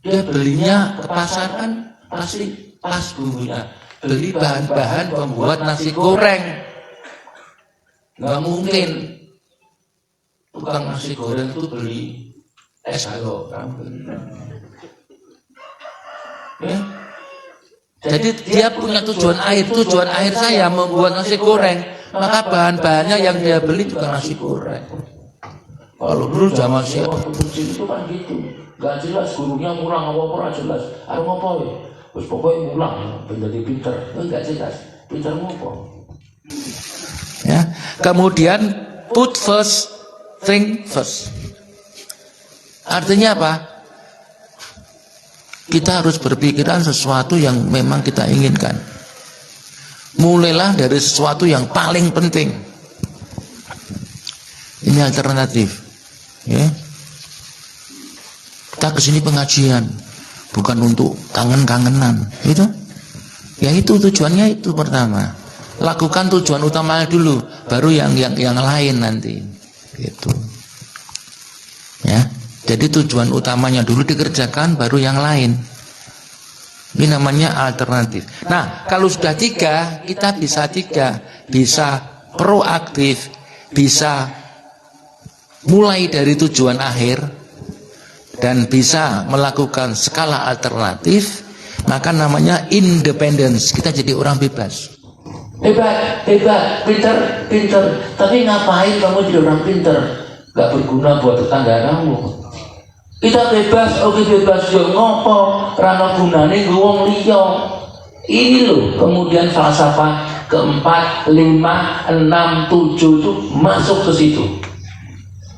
Dia belinya ke pasar kan pasti pas bumbunya. Beli bahan-bahan pembuat nasi goreng. Nggak mungkin tukang nasi goreng itu beli es halo. Ya? Jadi dia punya tujuan akhir. Tujuan akhir saya membuat nasi goreng. Maka bahan-bahannya yang dia beli juga nasi goreng. Kalau dulu zaman siapa itu kan gitu. Gak jelas gurunya mulang apa-apa jelas. Ada apa ya? Terus pokoknya mulang menjadi pinter. Enggak jelas. Pinter apa? Ya. Kemudian put first thing first. Artinya apa? Kita harus berpikiran sesuatu yang memang kita inginkan. Mulailah dari sesuatu yang paling penting. Ini alternatif. Ya. Kita kesini pengajian bukan untuk kangen-kangenan, itu ya itu tujuannya itu pertama. Lakukan tujuan utamanya dulu, baru yang lain nanti, gitu. Ya, jadi tujuan utamanya dulu dikerjakan, baru yang lain. Ini namanya alternatif. Nah, kalau sudah 3, kita bisa proaktif, bisa mulai dari tujuan akhir. Dan bisa melakukan skala alternatif, maka namanya independence. Kita jadi orang bebas. Hebat, pinter. Tapi ngapain kamu jadi orang pinter? Gak berguna buat tetangga kamu. Kita bebas, oke bebas yo ngopo? Rano gunane wong liya. Ini loh, kemudian falsafah keempat, 5, 6, 7 itu masuk ke situ.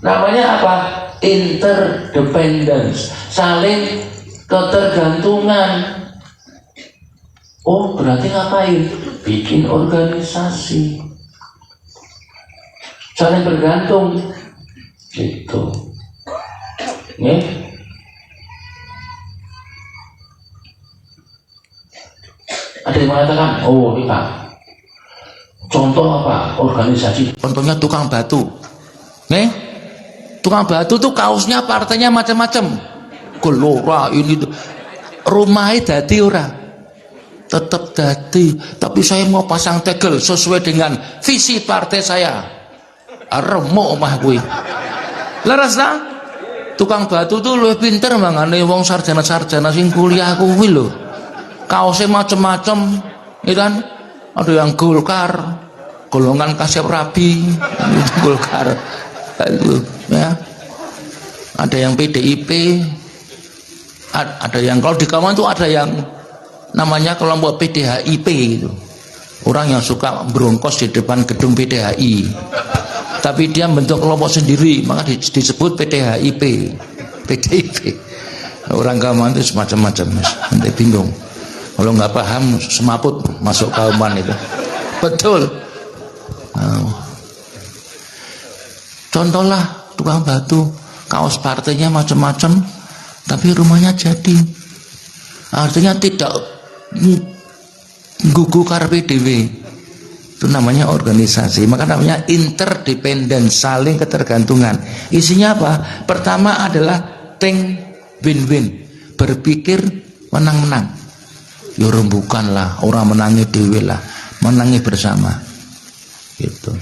Namanya apa? Interdependence, saling ketergantungan. Oh, berarti ngapain? Bikin organisasi, saling bergantung, gitu. Nih, ada yang mengatakan, oh ini Pak, contoh apa? Organisasi. Contohnya tukang batu. Nih. Tukang batu tuh kaosnya partainya macam-macam. Gelora ini rumahnya dadi ora. Tetap dadi, tapi saya mau pasang tegel sesuai dengan visi partai saya. Remuk omah kuwi. Leres ta? Tukang batu tuh luwih pinter mangane wong sarjana-sarjana sing kuliah kuwi lho. Kaosnya macam-macam, ya kan? Ada yang Golkar, golongan Kasyap Rabi, Golkar. Itu ya, ada yang PDIP, ada yang kalau di kawan tuh ada yang namanya kelompok PDHIP gitu, orang yang suka berongkos di depan gedung PDHI, tapi dia bentuk kelompok sendiri, maka disebut PDHIP. PDIP orang kawan itu semacam-macam, nanti bingung. Kalau nggak paham semaput masuk kauman itu. Betul. Contohlah tukang batu, kaos partainya macam-macam, tapi rumahnya jadi. Artinya tidak gugu karpe dewe. Itu namanya organisasi. Maka namanya interdependen, saling ketergantungan. Isinya apa? Pertama adalah think win-win, berpikir menang-menang. Ya rembukanlah, orang menangi dewe lah, menangi bersama. Gitu.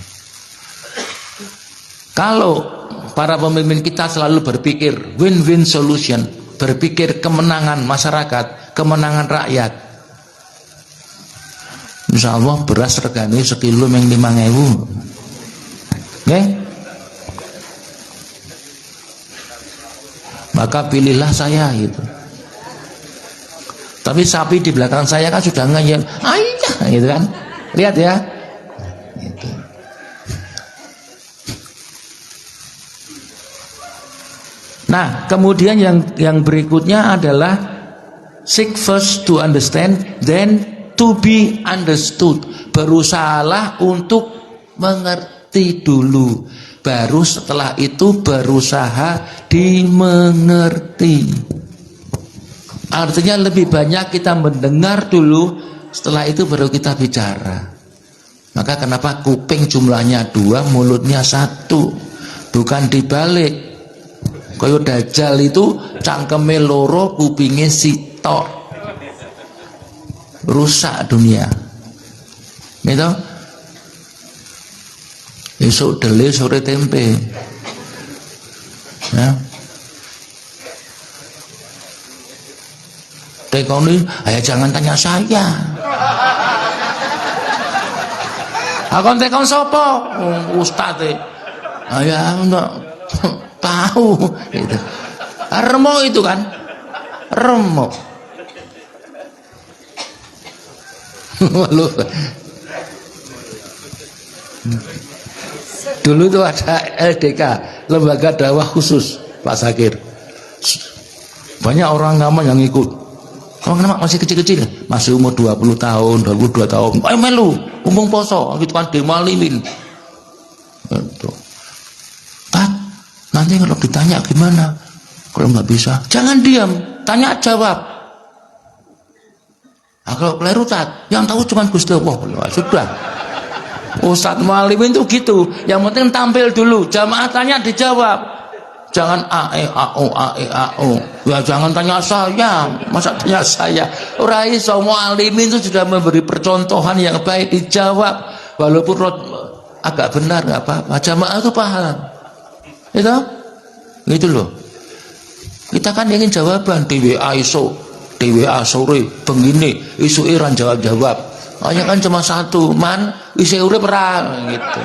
Kalau para pemimpin kita selalu berpikir win-win solution, berpikir kemenangan masyarakat, kemenangan rakyat, insya Allah beras regane sekilo yang 5.000. Okay? Maka pilihlah saya gitu. Tapi sapi di belakang saya kan sudah ngeyel, ayah gitu kan. Lihat ya. Gitu. Nah, kemudian yang berikutnya adalah seek first to understand, then to be understood. Berusahalah untuk mengerti dulu, baru setelah itu berusaha dimengerti. Artinya lebih banyak kita mendengar dulu, setelah itu baru kita bicara. Maka kenapa kuping jumlahnya 2, mulutnya 1, bukan dibalik. Kaya Dajjal itu cangkeme loro, kupinge sitok. Rusak dunia. Gitu. Esok dele sore tempe. Ya. Tekoni, ayo jangan tanya saya. Akon tekon sapa? Ustaz. Ya enggak tahu gitu. Remo itu kan. Remo. Dulu itu ada LDK, lembaga dakwah khusus, Pak Zakir. Banyak orang lama yang ikut. Orang nama masih kecil-kecil, masih umur 20 tahun, 22 tahun. Ayo melu, umpung poso, gitu kan demalimin. Gitu. Pak, nanti kalau ditanya gimana? Kalau nggak bisa, jangan diam, tanya jawab. Nah, kalau keliru yang tahu cuma Gusti Allah. Sudah. Ustadz Mualimin itu gitu, yang penting tampil dulu, jamaah tanya dijawab. Jangan AE-AO. Ya jangan tanya saya, masa tanya saya. Ora iso, Mualimin itu sudah memberi percontohan yang baik, dijawab. Walaupun agak benar nggak apa-apa, jamaah itu paham. Itu? Gitu loh. Kita kan ingin jawaban di WA iso, di WA sore, begini, isu Iran jawab-jawab. Hanya kan cuma satu, man, isi urip perang gitu.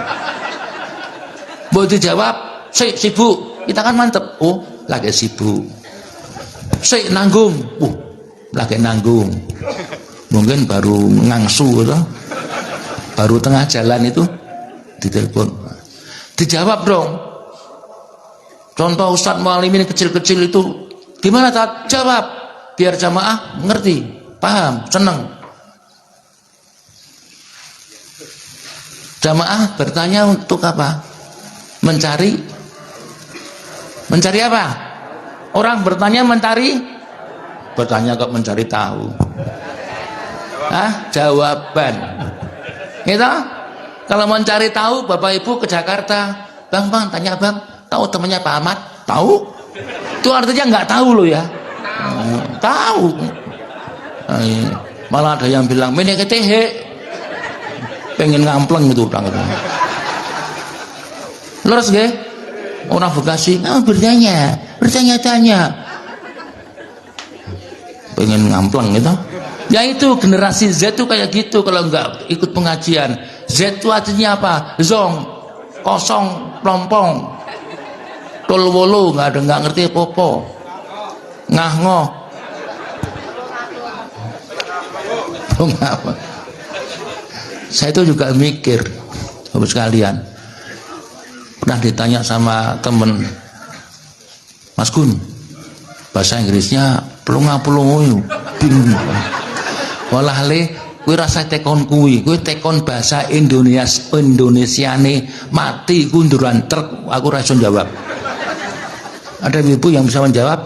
Mau dijawab, sibuk. Kita kan mantep, oh lagi sibuk. Nanggung, lagi nanggung. Mungkin baru ngangsu gitu. Baru tengah jalan itu ditelepon. Dijawab dong. Contoh Ustadz Mualimin kecil-kecil itu gimana tak jawab biar jamaah ngerti, paham, seneng. Jamaah bertanya untuk apa? Mencari apa? Orang bertanya bertanya kok mencari tahu. Jawaban. Gitu? Kalau mencari tahu, Bapak Ibu ke Jakarta, Bang, tanya Bang, tahu temannya Pak Ahmad? Tahu? Itu artinya nggak tahu loh ya. Tahu. Malah ada yang bilang, "Mene ketehe." Pengen ngampleng itu orang itu. Lurus nggih? Orang Bekasi, bertanya-tanya. Pengen ngampleng gitu. Ya itu generasi Z itu kayak gitu kalau nggak ikut pengajian. Z itu artinya apa? Zong, kosong, plompong. Tolwolo, nggak ngerti apa-apa. Ngah-ngoh. Saya itu juga mikir, Bapak sekalian. Pernah ditanya sama temen, Mas Gun, bahasa Inggrisnya pelunga-pelungu, bingung. Walale kowe rasa tekon kuwi, kowe tekon bahasa Indonesiane mati kunduran truk, aku ora iso jawab. Ada ibu yang bisa menjawab?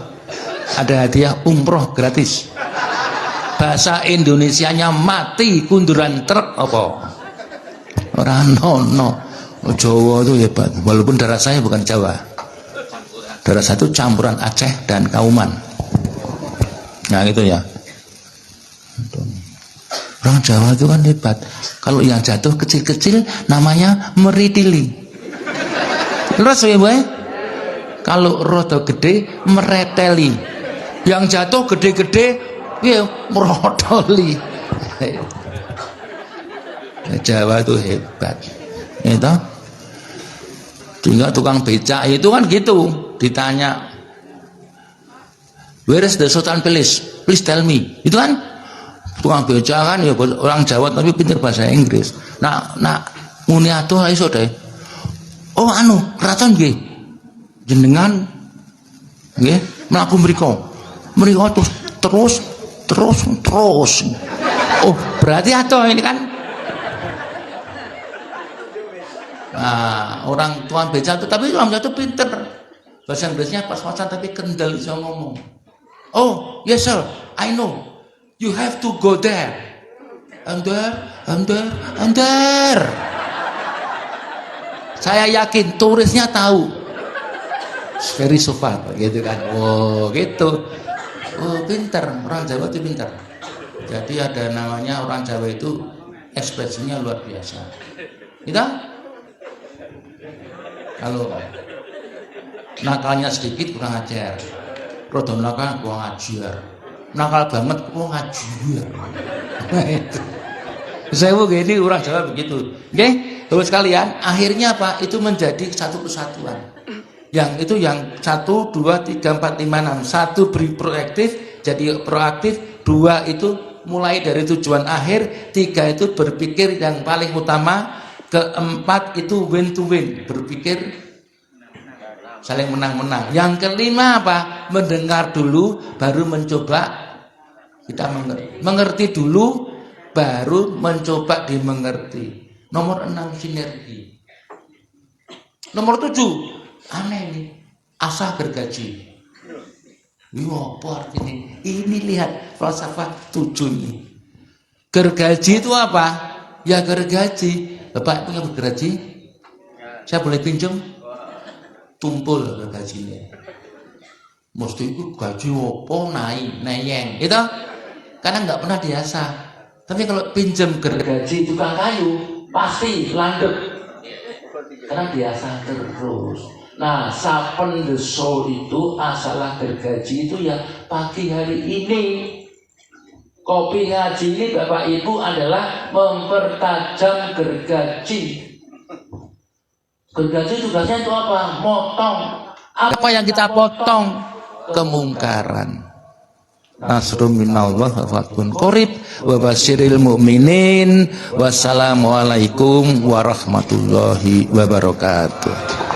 Ada hadiah umroh gratis. Bahasa Indonesianya mati kunduran truk apa? Orang no. Jawa itu hebat, walaupun darah saya bukan Jawa. Darah saya itu campuran Aceh dan Kauman. Nah gitu ya. Orang Jawa itu kan hebat. Kalau yang jatuh kecil-kecil namanya meritili. Terus ya boy? Kalau rodo gede mereteli. Yang jatuh gede-gede ya merotoli. Jawa itu hebat. Itu tinggal tukang becak itu kan gitu, ditanya where is the Sultan Palace, please tell me. Itu kan tukang becak kan ya orang Jawa tapi pintar bahasa Inggris. Nah muni atuh iso deh. Oh anu keraton nggih. Jenengan nggih mlaku mriku terus. Oh berarti atuh ini kan. Nah, orang tuan becak itu, tapi orang becak itu pinter. Bahasa Inggrisnya pas-pasan tapi kendal bisa ngomong. Oh, yes sir, I know. You have to go there. And there. Saya yakin turisnya tahu. Very sopan, gitu kan. Oh, gitu. Oh, pinter. Orang Jawa itu pinter. Jadi ada namanya orang Jawa itu ekspresinya luar biasa. Gitu? Kalau nakalnya sedikit kurang ajar, rodo nakal kurang ajar, nakal banget kurang ajar. Saya begini orang Jawa begitu. Oke, terus sekalian, akhirnya apa? Itu menjadi satu kesatuan. Yang itu yang 1, 2, 3, 4, 5, 6. 1 beri proaktif, jadi proaktif. 2 itu mulai dari tujuan akhir. 3 itu berpikir yang paling utama. Keempat itu win to win, berpikir saling menang-menang. Yang kelima apa? Mendengar dulu, baru mencoba kita mengerti dulu, baru mencoba dimengerti. Nomor 6 sinergi. Nomor 7 aneh nih, asah gergaji. Ini apa artinya? Ini lihat falsafah 7 nih. Gergaji itu apa? Ya gergaji. Bapak punya gergaji? Saya boleh pinjam? Tumpul gergajinya. Mesti itu gaji opo nayeng. Itu karena nggak pernah diasah. Tapi kalau pinjam gergaji tukang kayu pasti landep. Karena diasah terus. Nah, sapen the soul itu asalah gergaji itu ya pagi hari ini. Kopi ngaji ini Bapak Ibu adalah mempertajam gergaji. Gergaji tugasnya itu apa? Motong. Apa yang kita potong? Kemungkaran. Nasrun minallah wa fathun qarib wa basyiril mu'minin. Wassalamualaikum warahmatullahi wabarakatuh.